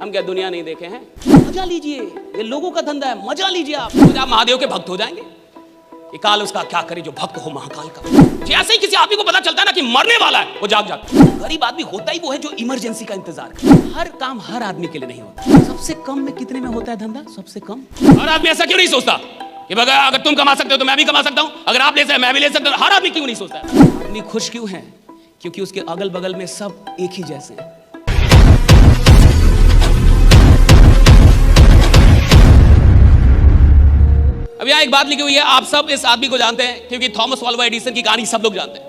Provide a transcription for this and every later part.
हम क्या दुनिया नहीं देखे हैं? मजा लीजिए, ये लोगों का धंधा है, मजा लीजिए। आप महादेव के भक्त हो जाएंगे कि काल उसका क्या करे जो भक्त हो महाकाल का। जैसे ही किसी आदमी को पता चलता है ना कि मरने वाला है, वो जाग जाता है। गरीब आदमी होता ही वो है जो इमरजेंसी का इंतजार करे। हर काम हर आदमी के लिए नहीं होता। सबसे कम में कितने में होता है धंधा? सबसे कम। हर आदमी ऐसा क्यों नहीं सोचता कि अगर तुम कमा सकते हो तो मैं भी कमा सकता हूं, अगर आप ले सकते मैं भी ले सकता हूं? हर आदमी क्यों नहीं सोचता? आदमी खुश क्यों है? क्योंकि उसके अगल बगल में सब एक ही जैसे हैं। अब यहां एक बात लिखी हुई है, आप सब इस आदमी को जानते हैं क्योंकि थॉमस अल्वा एडिसन की कहानी सब लोग जानते हैं।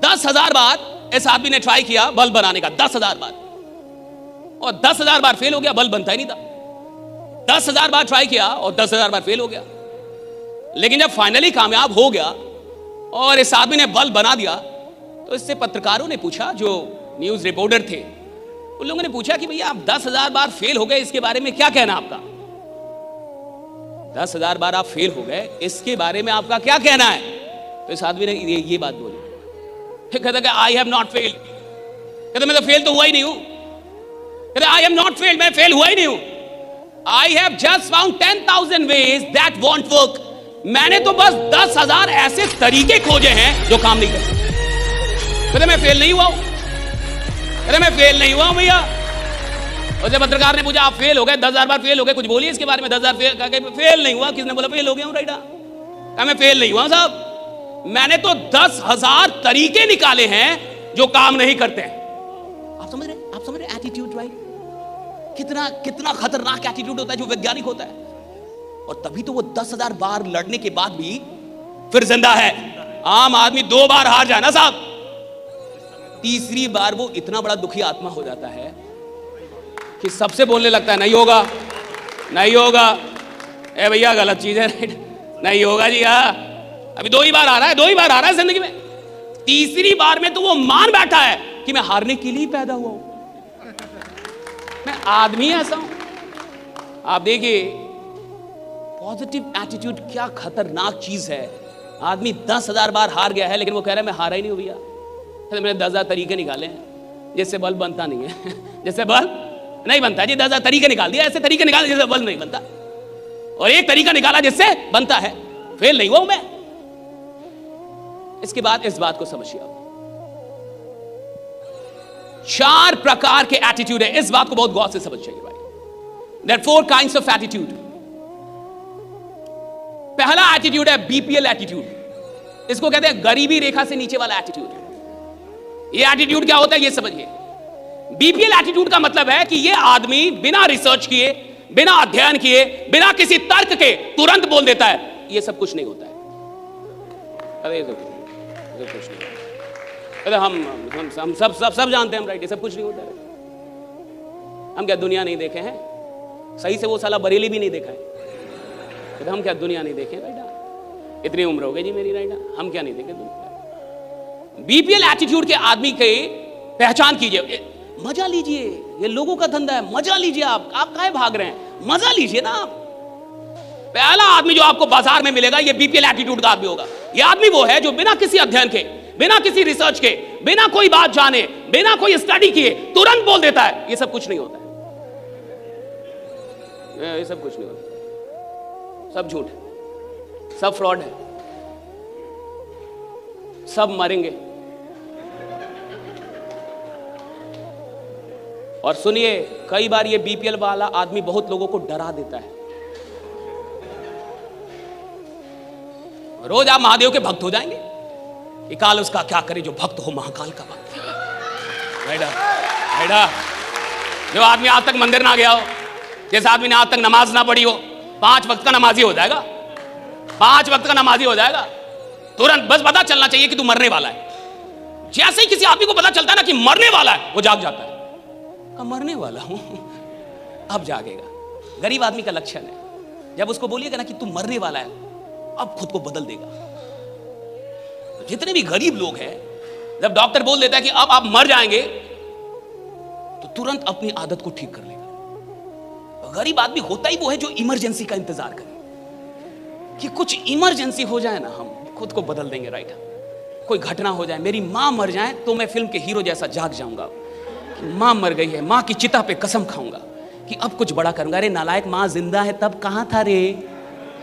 10,000 बार इस आदमी ने ट्राई किया बल्ब बनाने का, 10,000 बार, और 10,000 बार फेल हो गया, बल्ब बनता ही नहीं था। 10,000 बार ट्राई किया और 10,000 बार फेल हो गया। लेकिन जब फाइनली कामयाब हो गया और इस आदमी ने बल्ब बना दिया, तो इससे पत्रकारों ने पूछा, जो न्यूज रिपोर्टर थे उन लोगों ने पूछा कि भैया आप 10,000 बार फेल हो गए, इसके बारे में क्या कहना आपका? 10,000 बार आप फेल हो गए, इसके बारे में आपका क्या कहना है? तो इस आदमी ने ये बात बोली, कहता कि आई हैव नॉट फेल्ड। कहता मैं तो फेल तो हुआ ही नहीं हूं। कहता आई हैव नॉट फेल्ड, मैं फेल हुआ ही नहीं हूं। I have just found 10,000 ways that want work. मैंने तो बस 10,000 ऐसे तरीके खोजे हैं जो काम नहीं करते। कहता मैं फेल नहीं हुआ हूं। कहता मैं फेल नहीं हुआ हूं भैया। और जब पत्रकार ने पूछा आप फेल हो गए, 10,000 बार फेल हो गए, कुछ बोलिए इसके बारे में। 10,000 फेल नहीं हुआ। किसने बोला फेल हो गया हूं? राइटा। कहा मैं फेल नहीं हुआ साहब, मैंने तो 10,000 तरीके निकाले हैं जो काम नहीं करते हैं। आप समझ रहे एटीट्यूड, राइट? कितना खतरनाक एटीट्यूड होता है जो वैज्ञानिक होता है। और तभी तो वो 10,000 बार लड़ने के बाद भी फिर जिंदा है। आम आदमी 2 बार हार जाए ना साहब, तीसरी बार वो इतना बड़ा दुखी आत्मा हो जाता है कि सबसे बोलने लगता है नहीं होगा, नहीं होगा, ए भैया गलत चीज है, नहीं होगा जी। हाँ अभी 2 ही बार आ रहा है, 2 ही बार आ रहा है जिंदगी में। तीसरी बार में तो वो मान बैठा है कि मैं हारने के लिए पैदा हुआ हूं, मैं आदमी ऐसा हूं। आप देखिए पॉजिटिव एटीट्यूड क्या खतरनाक चीज है। आदमी 10,000 बार हार गया है लेकिन वो कह रहा है मैं हारा ही नहीं हूं भैया। मैंने 10,000 तरीके निकाले हैं जिससे बल्ब बनता नहीं है जिससे बल्ब नहीं बनता जी। 10,000 तरीके निकाल दिया, ऐसे तरीके निकाले जिससे बल्ब नहीं बनता, और एक तरीका निकाला जिससे बनता है। फेल नहीं हुआ हूं मैं। इसके बाद इस बात को समझिए, आप 4 प्रकार के एटीट्यूड है। इस बात को बहुत गौर से समझिए भाई। There are 4 kinds of attitude. पहला एटीट्यूड है बीपीएल एटीट्यूड। इसको कहते हैं गरीबी रेखा से नीचे वाला एटीट्यूड। ये एटीट्यूड क्या होता है ये समझिए। बीपीएल एटीट्यूड का मतलब है कि ये आदमी बिना रिसर्च किए, बिना अध्ययन किए, बिना किसी तर्क के तुरंत बोल देता है ये सब कुछ नहीं होता है। अरे ये सब कुछ नहीं, अरे हम सब जानते हैं, हम राइट, ये सब कुछ नहीं होता है। हम क्या दुनिया नहीं देखे हैं? सही से वो साला बरेली भी नहीं देखा है। हम क्या दुनिया नहीं देखे राइटा? इतनी उम्र हो गई जी मेरी राइटा, हम क्या नहीं देखे दुनिया? बीपीएल एटीट्यूड के आदमी की पहचान कीजिए। मजा लीजिए, ये लोगों का धंधा है, मजा लीजिए। आप काहे भाग रहे हैं? मजा लीजिए ना आप। पहला आदमी जो आपको बाजार में मिलेगा ये बीपीएल एटीट्यूड का आदमी होगा। ये आदमी वो है जो बिना किसी अध्ययन के, बिना किसी रिसर्च के, बिना कोई बात जाने, बिना कोई स्टडी किए तुरंत बोल देता है ये सब कुछ नहीं होता है, ये सब कुछ नहीं होता, सब झूठ है, सब फ्रॉड है, सब मरेंगे। और सुनिए, कई बार ये बीपीएल वाला आदमी बहुत लोगों को डरा देता है। रोज आप महादेव के भक्त हो जाएंगे कि काल उसका क्या करे जो भक्त हो महाकाल का भक्त। बेटा जो आदमी आज तक मंदिर ना गया हो, जिस आदमी ने आज तक नमाज ना पढ़ी हो, 5 वक्त का नमाजी हो जाएगा, 5 वक्त का नमाजी हो जाएगा। तुरंत बस पता चलना चाहिए कि तू मरने वाला है। जैसे ही किसी आदमी को पता चलता है ना कि मरने वाला है, वो जाग जाता है। मरने वाला हूं, अब जागेगा। गरीब आदमी का लक्षण है। जब उसको बोलिएगा ना कि तू मरने वाला है, अब खुद को बदल देगा। तो जितने भी गरीब लोग हैं, जब डॉक्टर बोल देता है कि अब आप मर जाएंगे, तो तुरंत अपनी आदत को ठीक कर लेगा। गरीब आदमी होता ही वो है जो इमरजेंसी का इंतजार करे कि कुछ इमरजेंसी हो जाए ना, हम खुद को बदल देंगे। राइट, कोई घटना हो जाए, मेरी मां मर जाए तो मैं फिल्म के हीरो जैसा जाग जाऊंगा मां मर गई है, मां की चिता पे कसम खाऊंगा कि अब कुछ बड़ा करूंगा। अरे नालायक, मां जिंदा है तब कहां था रे?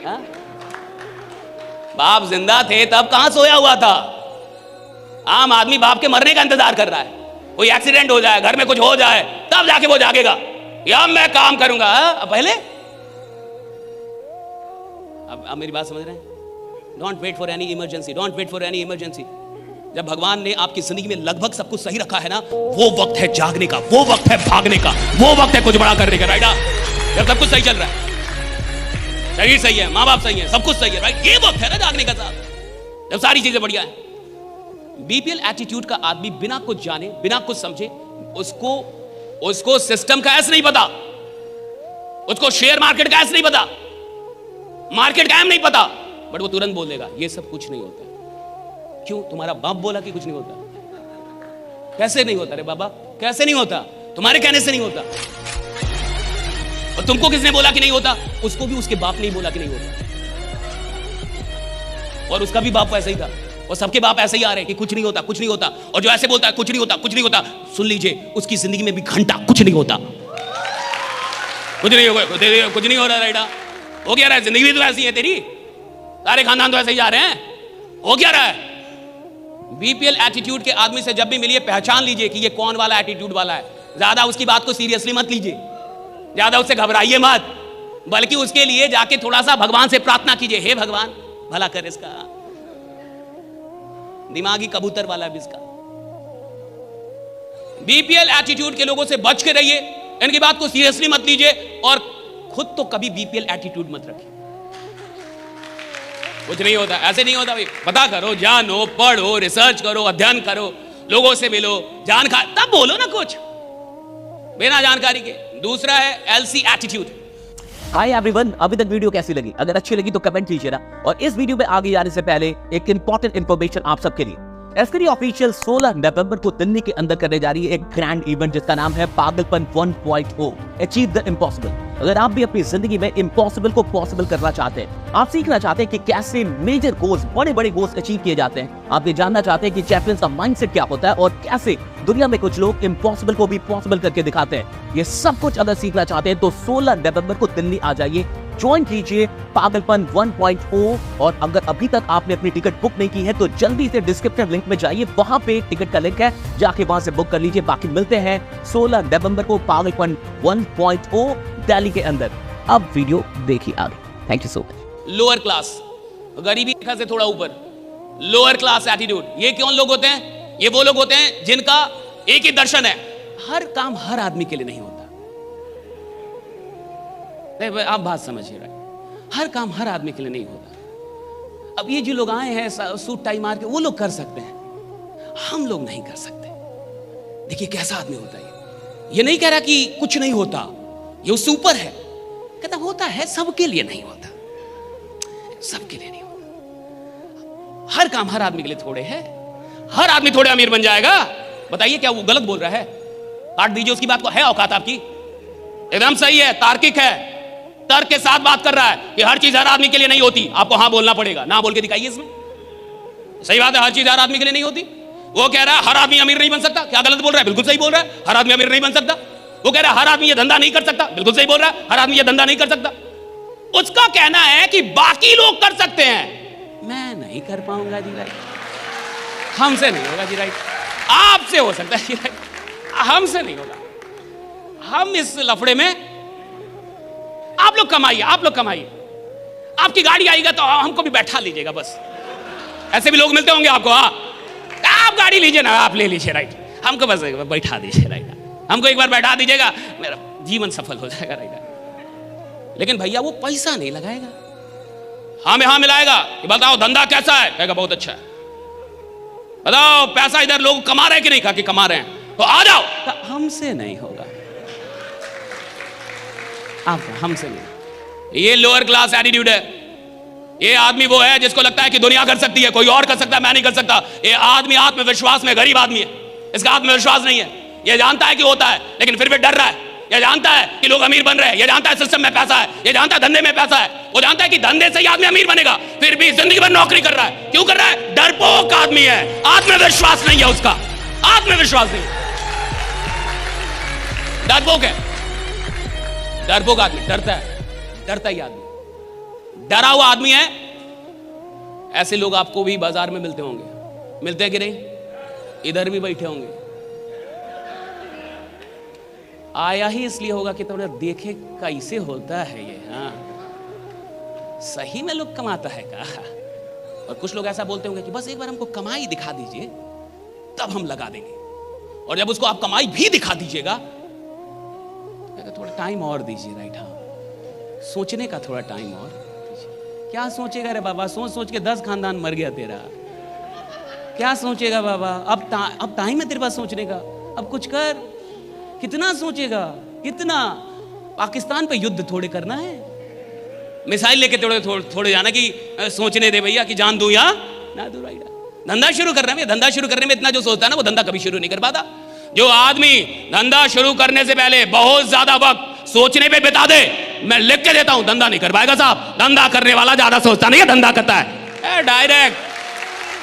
हा? बाप जिंदा थे तब कहां सोया हुआ था? आम आदमी बाप के मरने का इंतजार कर रहा है, कोई एक्सीडेंट हो जाए, घर में कुछ हो जाए, तब जाके वो जागेगा या मैं काम करूंगा। पहले अब मेरी बात समझ रहे हैं? Don't wait for any emergency, don't wait for any emergency. जब भगवान ने आपकी जिंदगी में लगभग सब कुछ सही रखा है ना, वो वक्त है जागने का, वो वक्त है भागने का, वो वक्त है कुछ बड़ा करने का। राइट? जब सब कुछ सही चल रहा है, शरीर सही है, माँ बाप सही है, सब कुछ सही है, राइट? ये वक्त है ना जागने का साहब, जब सारी चीजें बढ़िया है। बीपीएल एटीट्यूड का आदमी बिना कुछ जाने, बिना कुछ समझे, उसको सिस्टम का ऐसा नहीं पता, उसको शेयर मार्केट का ऐसा नहीं पता, मार्केट का नहीं पता, बट वो तुरंत बोल देगा ये सब कुछ नहीं होता। क्यों? तुम्हारा बाप बोला कि कुछ नहीं होता। कैसे नहीं होता रे बाबा? कैसे नहीं होता? तुम्हारे कहने से नहीं होता। और तुमको किसने बोला कि नहीं होता? उसको भी उसके बाप ने ही बोला कि नहीं होता, और उसका भी बाप ऐसा ही था, और सबके बाप ऐसे ही आ रहे हैं कि कुछ नहीं होता, कुछ नहीं होता। और जो ऐसे बोलता है कुछ नहीं होता, कुछ नहीं होता, सुन लीजिए उसकी जिंदगी में भी घंटा कुछ नहीं होता, कुछ नहीं होगा, कुछ नहीं हो रहा। राइट? हो क्या रहा है? जिंदगी भी तो ऐसी है तेरी, सारे खानदान तो ऐसे ही जा रहे हैं। हो क्या रहा है? बीपीएल एटीट्यूड के आदमी से जब भी मिलिए पहचान लीजिए कि ये कौन वाला एटीट्यूड वाला है। ज्यादा उसकी बात को सीरियसली मत लीजिए, ज्यादा उससे घबराइए मत, बल्कि उसके लिए जाके थोड़ा सा भगवान से प्रार्थना कीजिए, हे भगवान भला कर इसका, दिमागी कबूतर वाला भी इसका। बीपीएल एटीट्यूड के लोगों से बच के रहिए, इनकी बात को सीरियसली मत लीजिए, और खुद तो कभी बीपीएल एटीट्यूड मत रखिए। कुछ नहीं होता, ऐसे नहीं होता भाई। पता करो, जानो, पढ़ो, रिसर्च करो, अध्ययन करो, लोगों से मिलो, जानकारी, तब बोलो ना कुछ बिना जानकारी के। दूसरा है एलसी एटीट्यूड। हाय एवरीवन, अभी तक वीडियो कैसी लगी? अगर अच्छी लगी तो कमेंट कीजिए ना। और इस वीडियो में आगे जाने से पहले एक इंपॉर्टेंट इंफॉर्मेशन आप सबके लिए। एस्करी ऑफिशियल 16 नवंबर को दिल्ली के अंदर करने जा रही है एक ग्रैंड इवेंट जिसका नाम है पागलपन 1.0 अचीव द इम्पॉसिबल। अगर आप भी अपनी जिंदगी में इम्पॉसिबल को पॉसिबल करना चाहते हैं, आप सीखना चाहते हैं कि कैसे मेजर गोल्स, बड़े बड़े गोल्स अचीव किए जाते हैं, आप ये जानना चाहते हैं कि चैंपियंस का माइंडसेट क्या होता है और कैसे दुनिया में कुछ लोग इम्पॉसिबल को भी पॉसिबल करके दिखाते हैं, ये सब कुछ अगर सीखना चाहते हैं तो 16 नवंबर को दिल्ली आ जाइए, ज्वाइन कीजिए पागलपन 1.0। और अगर अभी तक आपने अपनी टिकट बुक नहीं की है तो जल्दी से डिस्क्रिप्शन लिंक में जाइए, वहां पे टिकट का लिंक है, जाके वहां से बुक कर लीजिए। बाकी मिलते हैं 16 नवंबर को पागलपन 1.0 दिल्ली के अंदर। अब वीडियो देखिए आगे। Thank you so much. Lower class, गरीबी रेखा से थोड़ा ऊपर, लोअर क्लास एटीट्यूड। ये कौन लोग होते हैं? ये वो लोग होते हैं जिनका एक ही दर्शन है, हर काम हर आदमी के लिए नहीं होता। आप बात समझिए, राइट? हर काम हर आदमी के लिए नहीं होता। अब ये जो लोग आए हैं सूट टाई मार के, वो लोग कर सकते हैं, हम लोग नहीं कर सकते। देखिए कैसा आदमी होता है। ये नहीं कह रहा कि कुछ नहीं होता, ये उससे ऊपर है, कहता होता है, सबके लिए नहीं होता, सबके लिए नहीं होता। हर काम हर आदमी के लिए थोड़े है, हर आदमी थोड़े अमीर बन जाएगा। बताइए क्या वो गलत बोल रहा है? काट दीजिए उसकी बात को। है औकात आपकी? एकदम सही है, तार्किक है, तर्क के साथ बात कर रहा है कि हर चीज हर आदमी के लिए नहीं होती। आपको हाँ बोलना पड़ेगा, ना बोल के दिखाइए इसमें। सही बात है, हर चीज हर आदमी के लिए नहीं होती। वो कह रहा है हर आदमी अमीर नहीं बन सकता, क्या गलत बोल रहा है? बिल्कुल सही बोल रहा है, हर आदमी अमीर नहीं बन सकता। वो कह रहा है हर आदमी ये धंधा नहीं कर सकता, बिल्कुल सही बोल रहा है, हर आदमी ये धंधा नहीं कर सकता। उसका कहना है कि बाकी लोग कर सकते हैं, मैं नहीं कर पाऊंगा जी, राइट? हमसे नहीं होगा जी, राइट? आपसे हो सकता है जी, राइट? हमसे नहीं होगा। हम इस लफड़े में, आप लोग कमाइए, आप लोग कमाइए, आपकी गाड़ी आएगा तो हमको भी बैठा लीजिएगा बस। ऐसे भी लोग मिलते होंगे आपको। हाँ, आप गाड़ी लीजिए ना, आप ले लीजिए, राइट? हमको बस बैठा दीजिए, राइट? हमको एक बार बैठा दीजिएगा, मेरा जीवन सफल हो जाएगा, राइट? लेकिन भैया वो पैसा नहीं लगाएगा, हाँ में हाँ मिलाएगा कि बताओ धंधा कैसा है, कहेगा बहुत अच्छा है। बताओ पैसा इधर लोग कमा रहे हैं कि नहीं? कहा कि कमा रहे हैं, तो आ जाओ। हमसे नहीं होगा, आप हमसे नहीं। ये लोअर क्लास एटीट्यूड है। ये आदमी वो है जिसको लगता है कि दुनिया कर सकती है, कोई और कर सकता है, मैं नहीं कर सकता। ये आदमी आत्मविश्वास में गरीब आदमी है, इसका आत्मविश्वास नहीं है। ये जानता है कि होता है, लेकिन फिर भी डर रहा है। ये जानता है कि लोग अमीर बन रहे हैं, ये जानता है सिस्टम में पैसा है, ये जानता है धंधे में पैसा है, वो जानता है कि धंधे से ही आदमी अमीर बनेगा, फिर भी जिंदगी भर नौकरी कर रहा है। क्यों कर रहा है? डरपोक आदमी है, आत्मविश्वास नहीं है उसका, आत्मविश्वास नहीं। डरपोक है, डरपोक आदमी, डरता है, डरता ही आदमी, डरा हुआ आदमी है। ऐसे लोग आपको भी बाजार में मिलते होंगे, मिलते हैं कि नहीं? इधर भी बैठे होंगे। आया ही इसलिए होगा कि थोड़ा देखे कैसे होता है ये। हाँ, सही में लोग कमाता है का? और कुछ लोग ऐसा बोलते होंगे कि बस एक बार हमको कमाई दिखा दीजिए तब हम लगा देंगे, और जब उसको आप कमाई भी दिखा दीजिएगा तो थोड़ा टाइम और दीजिए। राइट, हाँ, सोचने का थोड़ा टाइम और दीजिए। क्या सोचेगा रे बाबा? सोच सोच के 10 खानदान मर गया तेरा। क्या सोचेगा बाबा? अब टाइम है तेरे पास सोचने का, अब कुछ कर। कितना सोचेगा? कितना? पाकिस्तान पे युद्ध थोड़े करना है, मिसाइल लेके थोड़े जाना कि सोचने दे भैया कि जान दूं या ना दूं। राइट, धंधा शुरू करने में, धंधा शुरू करने में इतना जो सोचता है ना, वो धंधा कभी शुरू नहीं कर पाता। जो आदमी धंधा शुरू करने से पहले बहुत ज्यादा वक्त सोचने पे बिता दे, मैं लिख के देता हूं, धंधा नहीं कर पाएगा साहब। धंधा करने वाला ज्यादा सोचता नहीं है, धंधा करता है डायरेक्ट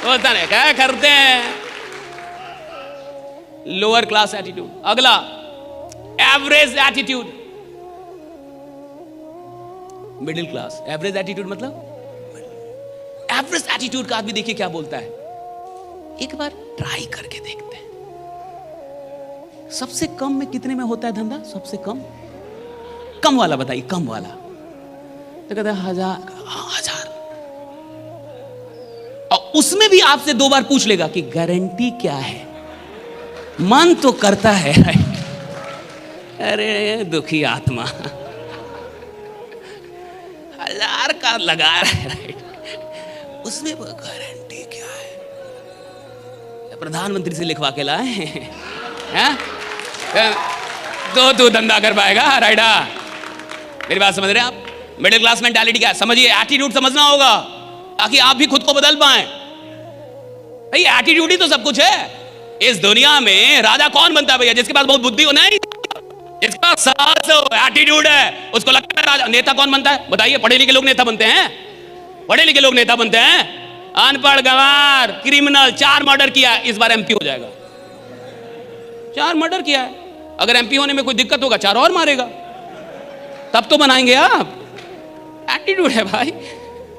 होता नहीं। क्या करते हैं? Lower class attitude. अगला, average attitude. Middle class. Average attitude मतलब, एवरेज एटीट्यूड का आदमी देखिए क्या बोलता है, एक बार ट्राई करके देखते हैं। सबसे कम में कितने में होता है धंधा? सबसे कम, कम वाला बताइए, कम वाला। तो कहता है 1000। और उसमें भी आपसे 2 बार पूछ लेगा कि गारंटी क्या है। मन तो करता है, अरे दुखी आत्मा, 1000 का लगा रहा है, राइट, उसमें वो गारंटी क्या है? प्रधानमंत्री से लिखवा के लाए हैं तो तू धंधा कर पाएगा। राइडा, मेरी बात समझ रहे हैं आप? मिडिल क्लास मेंटालिटी क्या है समझिए, एटीट्यूड समझना होगा ताकि आप भी खुद को बदल पाए। भाई एटीट्यूड ही तो सब कुछ है इस दुनिया में। राजा कौन बनता है भैया? जिसके पास बहुत बुद्धि हो, नहीं, जिसके पास साहस हो, एटीट्यूड है, उसको लगता है राजा। नेता कौन बनता है बताइए? पढ़े लिखे लोग नेता बनते हैं, पढ़े लिखे लोग नेता बनते हैं। अनपढ़, गंवार, क्रिमिनल, 4 मर्डर किया, इस बार एमपी हो जाएगा। 4 मर्डर किया है, अगर एमपी होने में कोई दिक्कत होगा 4 और मारेगा, तब तो बनाएंगे आप। एटीट्यूड है भाई,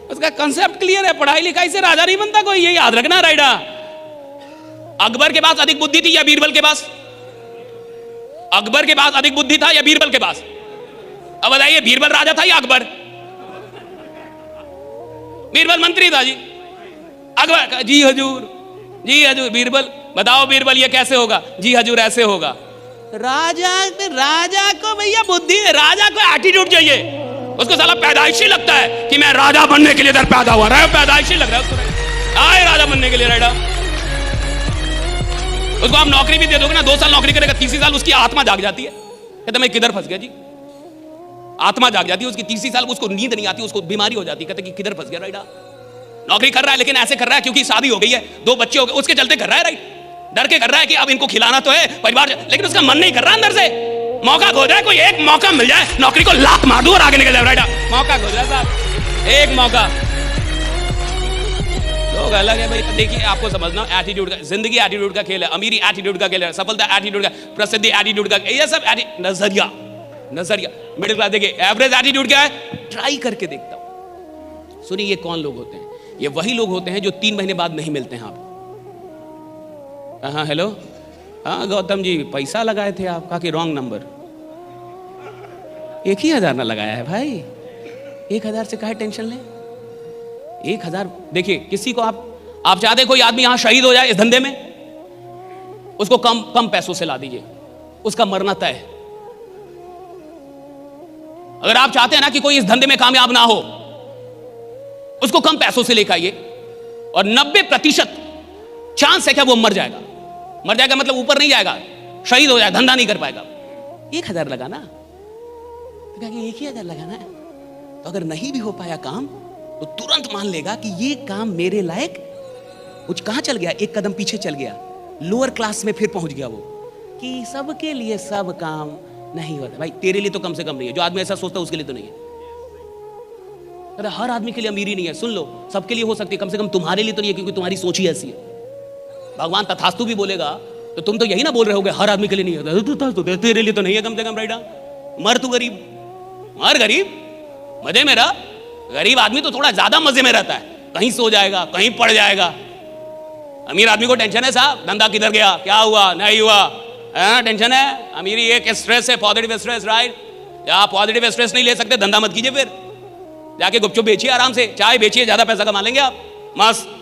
उसका कंसेप्ट क्लियर है। पढ़ाई लिखाई से राजा नहीं बनता कोई, ये याद रखना। राइडा, अकबर के पास अधिक बुद्धि थी या बीरबल के पास? अकबर के पास अधिक बुद्धि था या बीरबल के पास? अब बताइए, बीरबल राजा था या अकबर? बीरबल मंत्री था जी। अकबर जी हजूर, जी हजूर। बीरबल, बताओ बीरबल ये कैसे होगा? जी हजूर ऐसे होगा। राजा को भैया बुद्धि, राजा को एटीट्यूड चाहिए। उसको साला पैदाइशी लगता है कि मैं राजा बनने के लिए इधर पैदा हुआ। पैदाइशी लग रहा है उसको, आए राजा बनने के लिए। राइडा, उसको आप नौकरी भी दे दोगे ना, 2 साल नौकरी करेगा, 3 साल उसकी आत्मा जाग जाती है। कहते मैं किधर फंस गया जी? आत्मा जाग जाती है उसकी, 3 साल उसको नींद नहीं आती, उसको बीमारी हो जाती है। कहते कि किधर फंस गया? राइडा, नौकरी कर रहा है लेकिन ऐसे कर रहा है क्योंकि शादी हो गई है, 2 बच्चे हो गए, उसके चलते कर रहा है। राइट, डर के कर रहा है कि अब इनको खिलाना तो है परिवार, लेकिन उसका मन नहीं कर रहा अंदर से। मौका खोज रहा है, कोई एक मौका मिल जाए, नौकरी को लात मार दूं और आगे निकल जाए। राइडा, मौका खोज रहा है साहब, एक मौका। लोग अलग है भाई। देखिए, आपको समझना, एटीट्यूड का, जिंदगी एटीट्यूड का खेल है, अमीरी एटीट्यूड का खेल है, सफलता एटीट्यूड का, प्रसिद्धि एटीट्यूड का, ये सब नजरिया। मिडिल क्लास देखिए, एवरेज एटीट्यूड क्या है? ट्राई करके देखता हूं। सुनिए, ये कौन लोग होते हैं? ये वही लोग होते हैं जो 3 महीने बाद नहीं मिलते हैं आपको। हाँ हेलो, हाँ गौतम जी पैसा लगाए थे आप, कहा कि रॉन्ग नंबर। 1,000 ना लगाया है भाई, 1,000 से काहे टेंशन लें? 1,000 देखिए, किसी को आप चाहते कोई आदमी यहां शहीद हो जाए इस धंधे में, उसको कम पैसों से ला दीजिए, उसका मरना तय है। अगर आप चाहते हैं ना कि कोई इस धंधे में कामयाब ना हो, उसको कम पैसों से लेकर आइए और 90% चांस है क्या वो मर जाएगा। मर जाएगा मतलब ऊपर नहीं जाएगा, शहीद हो जाए, धंधा नहीं कर पाएगा। 1,000 लगाना, तो कहा कि 1,000 लगाना है, तो अगर नहीं भी हो पाया काम तो तुरंत मान लेगा कि ये काम मेरे लायक कुछ कहां चल गया, एक कदम पीछे चल गया, लोअर क्लास में फिर पहुंच गया वो, कि सबके लिए सब काम नहीं होता। भाई तेरे लिए तो कम से कम नहीं है, जो आदमी ऐसा सोचता है उसके लिए तो नहीं है। अरे हर आदमी के लिए अमीरी नहीं है, सुन लो, सबके लिए हो सकती है, कम से कम तुम्हारे लिए तो नहीं है, क्योंकि तुम्हारी सोच ही ऐसी है। भगवान तथास्तु भी बोलेगा तो तुम तो यही ना बोल रहे होगे हर आदमी के लिए नहीं है, तो तेरे लिए तो नहीं है कम से कम राइडा। मर तू गरीब, मर गरीब, मजे में रह। गरीब आदमी तो थोड़ा ज्यादा मजे में रहता है, कहीं सो जाएगा, कहीं पड़ जाएगा। अमीर आदमी को टेंशन है साहब, धंधा किधर गया, क्या हुआ, नहीं हुआ, टेंशन है। अमीरी एक स्ट्रेस है, पॉजिटिव स्ट्रेस, राइट। आप पॉजिटिव स्ट्रेस नहीं ले सकते, धंधा मत कीजिए, फिर जाके गुपचुप बेचिए, आराम से चाय बेचिए, ज्यादा पैसा कमा लेंगे आप। मस्त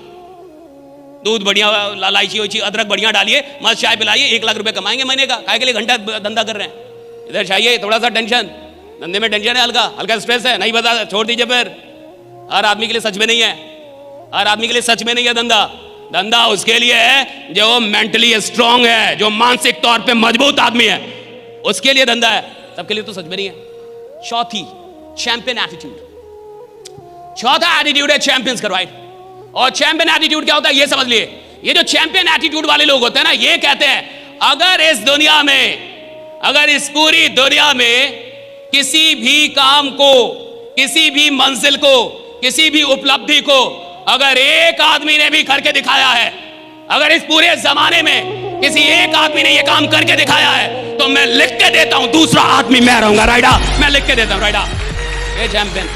दूध बढ़िया, इलायची वैची अदरक बढ़िया डालिए, मस्त चाय पिलाइए, 1 लाख रुपए कमाएंगे महीने का। काय के लिए घंटा धंधा कर रहे हैं। इधर चाहिए थोड़ा सा टेंशन, धंधे में टेंशन है, हल्का हल्का स्ट्रेस है, नहीं बता, छोड़ दीजिए फिर। हर आदमी के लिए सच में नहीं है, हर आदमी के लिए सच में नहीं है धंधा। धंधा उसके लिए है जो मेंटली स्ट्रांग है, जो मानसिक तौर पे मजबूत आदमी है, उसके लिए धंधा है। सबके लिए तो सच में नहीं है। चौथी, चैंपियन एटीट्यूड। चौथा एटीट्यूड है चैंपियंस का, राइट। और चैंपियन एटीट्यूड क्या होता है ये समझ लिए। ये जो चैंपियन एटीट्यूड वाले लोग होते हैं ना, ये कहते हैं अगर इस दुनिया में, अगर इस पूरी दुनिया में किसी भी काम को, किसी भी मंजिल को, किसी भी उपलब्धि को अगर एक आदमी ने भी करके दिखाया है, अगर इस पूरे जमाने में किसी एक आदमी ने ये काम करके दिखाया है, तो मैं लिख के देता हूं दूसरा आदमी मैं रहूंगा, राइडा। मैं लिख के देता हूं, राइडा। ये चैंपियन।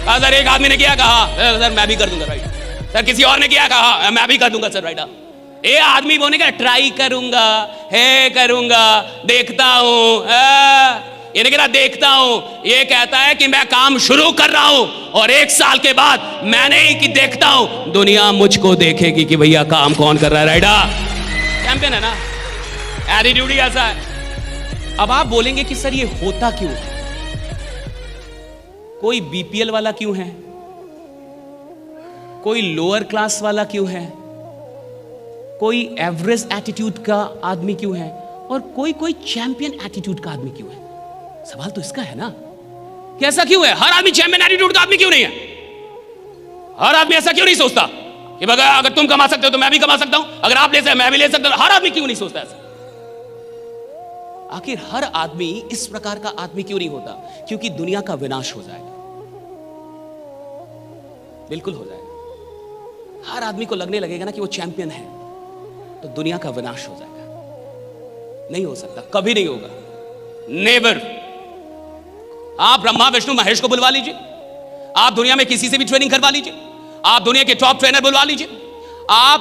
सर एक आदमी ने किया, कहा सर मैं भी कर दूंगा, राइट। सर किसी और ने किया, कहा मैं भी कर दूंगा सर, राइडा। ये आदमी बोलेगा ट्राई करूंगा, है करूंगा, देखता हूं। ये नहीं कहता देखता हूं, ये कहता है कि मैं काम शुरू कर रहा हूं और 1 साल के बाद मैं नहीं कि देखता हूं, दुनिया मुझको देखेगी कि भैया काम कौन कर रहा है, राइडा। चैंपियन है ना, एटीट्यूड ही ऐसा है। अब आप बोलेंगे कि सर ये होता क्यों है, कोई बीपीएल वाला क्यों है, कोई लोअर क्लास वाला क्यों है, कोई एवरेज एटीट्यूड का आदमी क्यों है, और कोई चैंपियन एटीट्यूड का आदमी क्यों है। सवाल तो इसका है ना कि ऐसा क्यों है, हर आदमी चैंपियन एटीट्यूड का आदमी क्यों नहीं है। हर आदमी ऐसा क्यों नहीं सोचता कि अगर तुम कमा सकते हो तो मैं भी कमा सकता हूं, अगर आप ले सकते मैं भी ले सकता हूं। हर आदमी क्यों नहीं सोचता ऐसा। आखिर हर आदमी इस प्रकार का आदमी क्यों नहीं होता, क्योंकि दुनिया का विनाश हो जाएगा, बिल्कुल हो जाएगा। हर आदमी को लगने लगेगा ना कि वो चैंपियन है, तो दुनिया का विनाश हो जाएगा। नहीं हो सकता, कभी नहीं होगा, नेवर। आप ब्रह्मा विष्णु महेश को बुलवा लीजिए, आप दुनिया में किसी से भी ट्रेनिंग करवा लीजिए, आप दुनिया के टॉप ट्रेनर बुलवा लीजिए, आप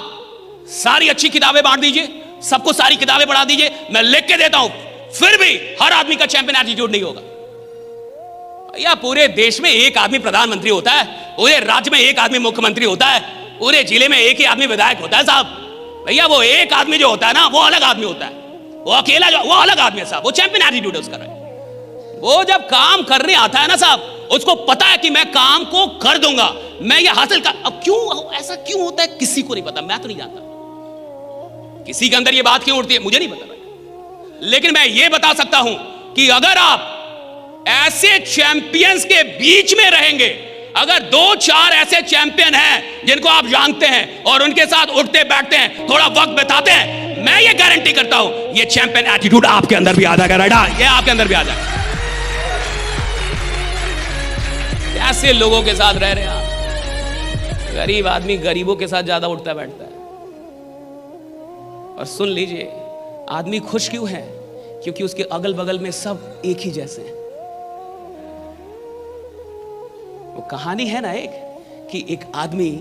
सारी अच्छी किताबें बांट दीजिए, सबको सारी किताबें पढ़ा दीजिए, मैं लिख के देता हूं, फिर भी हर आदमी का चैंपियन एटीट्यूड नहीं होगा। या पूरे देश में एक आदमी प्रधानमंत्री होता है, पूरे राज्य में एक आदमी मुख्यमंत्री होता है, पूरे जिले में एक ही आदमी विधायक होता है साहब। भैया वो एक आदमी जो होता है ना, वो अलग आदमी होता है, वो अकेला जो, वो अलग आदमी है साहब, वो चैंपियन एटीट्यूड है उसका। वो जब काम करने आता है ना साहब, उसको पता है कि मैं काम को कर दूंगा, मैं ये हासिल कर। अब क्यों ऐसा क्यों होता है किसी को नहीं पता, मैं तो नहीं जानता किसी के अंदर ये बात क्यों उठती है, मुझे नहीं पता। लेकिन मैं ये बता सकता हूं कि अगर आप ऐसे चैंपियंस के बीच में रहेंगे, अगर 2-4 ऐसे चैंपियन हैं जिनको आप जानते हैं और उनके साथ उठते बैठते हैं, थोड़ा वक्त बिताते हैं, मैं ये गारंटी करता हूं ये चैंपियन एटीट्यूड आपके अंदर भी आ जाएगा, राइडा। ये आपके अंदर भी आ जाएगा। ऐसे लोगों के साथ रह रहे हैं आप। गरीब आदमी गरीबों के साथ ज्यादा उठता बैठता है। और सुन लीजिए, आदमी खुश क्यों है, क्योंकि उसके अगल बगल में सब एक ही जैसे हैं। वो कहानी है ना एक, कि एक आदमी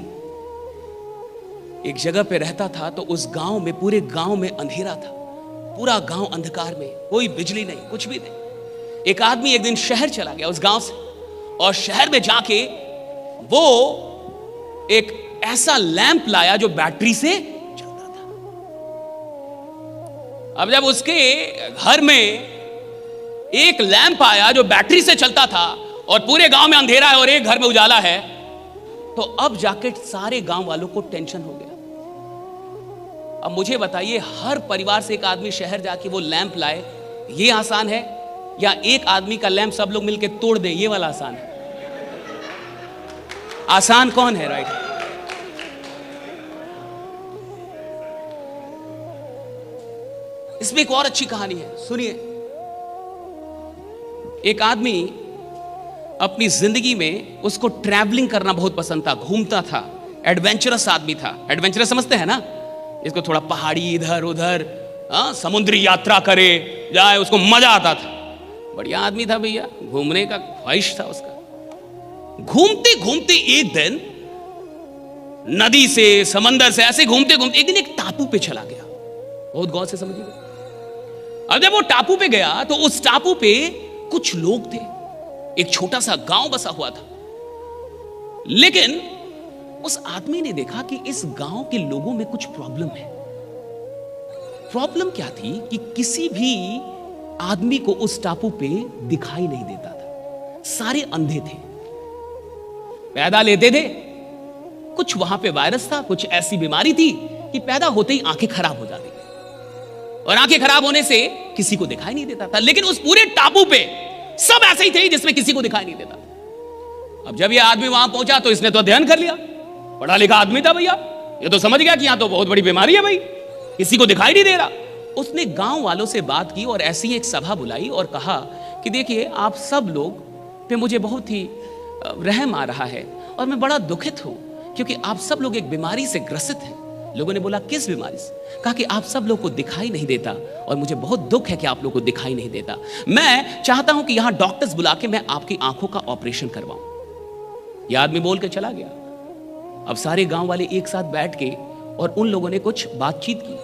एक जगह पे रहता था, तो उस गांव में, पूरे गांव में अंधेरा था, पूरा गांव अंधकार में, कोई बिजली नहीं, कुछ भी नहीं। एक आदमी एक दिन शहर चला गया उस गांव से, और शहर में जाके वो एक ऐसा लैंप लाया जो बैटरी से चलता था। अब जब उसके घर में एक लैंप आया जो बैटरी से चलता था, और पूरे गांव में अंधेरा है और एक घर में उजाला है, तो अब जाके सारे गांव वालों को टेंशन हो गया। अब मुझे बताइए, हर परिवार से एक आदमी शहर जाके वो लैंप लाए, ये आसान है, या एक आदमी का लैंप सब लोग मिलकर तोड़ दे, ये वाला आसान है? आसान कौन है, राइट? इसमें एक और अच्छी कहानी है, सुनिए। एक आदमी अपनी जिंदगी में, उसको ट्रैवलिंग करना बहुत पसंद था, घूमता था, एडवेंचरस आदमी था। एडवेंचरस समझते हैं ना, इसको थोड़ा पहाड़ी इधर उधर, समुद्री यात्रा करे जाए, उसको मजा आता था। बढ़िया आदमी था भैया, घूमने का ख्वाहिश था उसका। घूमते घूमते एक दिन नदी से समंदर से ऐसे घूमते घूमते एक दिन एक टापू पे चला गया। बहुत गौर से समझिएगा। अब जब वो टापू पे गया तो उस टापू पे कुछ लोग थे, एक छोटा सा गांव बसा हुआ था। लेकिन उस आदमी ने देखा कि इस गांव के लोगों में कुछ प्रॉब्लम है। प्रॉब्लम क्या थी कि किसी भी आदमी को उस टापू पे दिखाई नहीं देता था, सारे अंधे थे, पैदा लेते थे। कुछ वहां पे वायरस था, कुछ ऐसी बीमारी थी कि पैदा होते ही आंखें खराब हो जाती थी, और आंखें खराब होने से किसी को दिखाई नहीं देता था। लेकिन उस पूरे टापू पे सब ऐसे ही थे जिसमें किसी को दिखाई नहीं देता था। अब जब ये आदमी वहां पहुंचा तो इसने तो अध्ययन कर लिया, पढ़ा लिखा आदमी था भैया, ये तो समझ गया कि यहां तो बहुत बड़ी बीमारी है भाई, किसी को दिखाई नहीं दे रहा। उसने गांव वालों से बात की और ऐसी एक सभा बुलाई और कहा कि देखिए, आप सब लोग पे मुझे बहुत ही रहम आ रहा है और मैं बड़ा दुखित हूं क्योंकि आप सब लोग एक बीमारी से ग्रसित हैं। लोगों ने बोला, किस बीमारी से? कहा कि आप सब लोग को दिखाई नहीं देता और मुझे बहुत दुख है कि आप लोग को दिखाई नहीं देता। मैं चाहता हूं कि यहां डॉक्टर्स बुला के मैं आपकी आंखों का ऑपरेशन करवाऊं। यह आदमी बोल के चला गया। अब सारे गांव वाले एक साथ बैठ के और उन लोगों ने कुछ बातचीत की,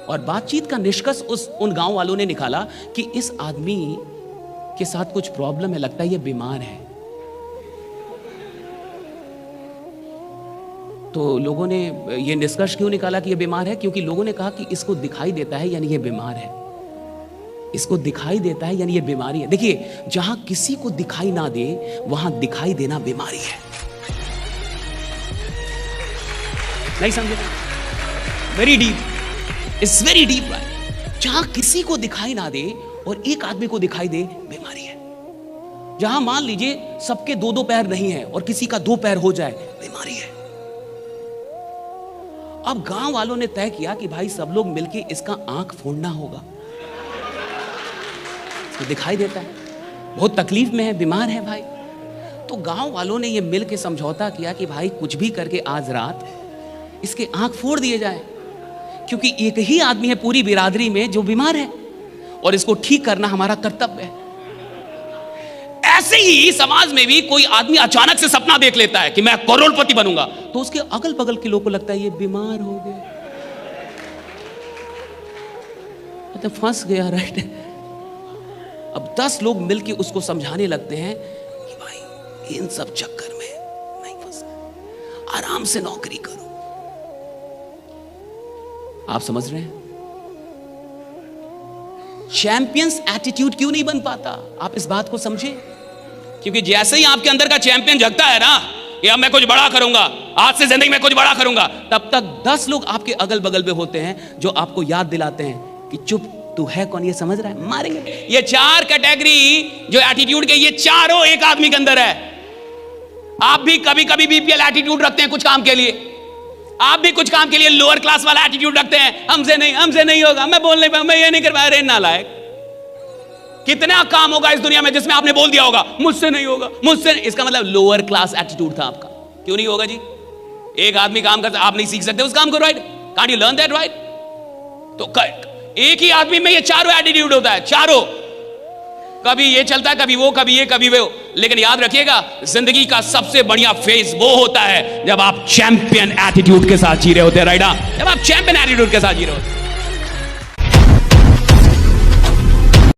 और बातचीत का निष्कर्ष उन गांव वालों ने निकाला कि इस आदमी के साथ कुछ प्रॉब्लम है, लगता है ये बीमार है। तो लोगों ने ये निष्कर्ष क्यों निकाला कि ये बीमार है? क्योंकि लोगों ने कहा कि इसको दिखाई देता है यानी ये बीमार है, इसको दिखाई देता है यानी ये बीमारी है। देखिए, जहां किसी को दिखाई ना दे वहां दिखाई देना बीमारी है। नहीं समझे? Very deep, it's very deep right. जहां किसी को दिखाई ना दे और एक आदमी को दिखाई दे, बीमारी है। जहां मान लीजिए सबके दो दो पैर नहीं है और किसी का दो पैर हो जाए, बीमारी है। अब गांव वालों ने तय किया कि भाई सब लोग मिलके इसका आंख फोड़ना होगा। तो दिखाई देता है, बहुत तकलीफ में है, बीमार है भाई। तो गांव वालों ने ये मिलके समझौता किया कि भाई कुछ भी करके आज रात इसके आंख फोड़ दिए जाए, क्योंकि एक ही आदमी है पूरी बिरादरी में जो बीमार है और इसको ठीक करना हमारा कर्तव्य है। ऐसे ही समाज में भी कोई आदमी अचानक से सपना देख लेता है कि मैं करोड़पति बनूंगा, तो उसके अगल बगल के लोगों को लगता है ये बीमार हो गया, तो फंस गया राइट। अब 10 लोग मिलके उसको समझाने लगते हैं कि भाई इन सब चक्कर में नहीं फंसना, आराम से नौकरी करो। आप समझ रहे हैं? चैंपियंस एटीट्यूड क्यों नहीं बन पाता? आप इस बात को समझें, क्योंकि जैसे ही आपके अंदर का चैंपियन जगता है ना कि अब मैं कुछ बड़ा करूंगा, आज से जिंदगी में कुछ बड़ा करूंगा, तब तक 10 लोग आपके अगल बगल में होते हैं जो आपको याद दिलाते हैं कि चुप, तू है कौन, ये समझ रहा है, मारेंगे। ये 4 कैटेगरी जो एटीट्यूड के, ये चारों एक आदमी के अंदर है। आप भी कभी कभी बीपीएल एटीट्यूड रखते हैं कुछ काम के लिए, आप भी कुछ काम के लिए लोअर क्लास वाला एटीट्यूड रखते हैं, हमसे नहीं होगा, मैं बोल नहीं पाऊंगा, मैं ये नहीं कर पाया। अरे नालायक, कितना काम होगा इस दुनिया में जिसमें आपने बोल दिया होगा मुझसे नहीं होगा, मुझसे नहीं। इसका मतलब लोअर क्लास एटीट्यूड था आपका। क्यों नहीं होगा जी? एक आदमी काम करता, आप नहीं सीख सकते उस काम को, right? Can't you learn that, right? तो एक ही आदमी में ये चारों एटीट्यूड होता है, चारों। कभी ये चलता है, कभी वो, कभी ये, कभी वो। लेकिन याद रखिएगा, जिंदगी का सबसे बढ़िया फेज वो होता है जब आप चैंपियन एटीट्यूड के साथ जी रहे होते हैं, राइट? जब आप चैंपियन एटीट्यूड के साथ जी रहे होते हैं।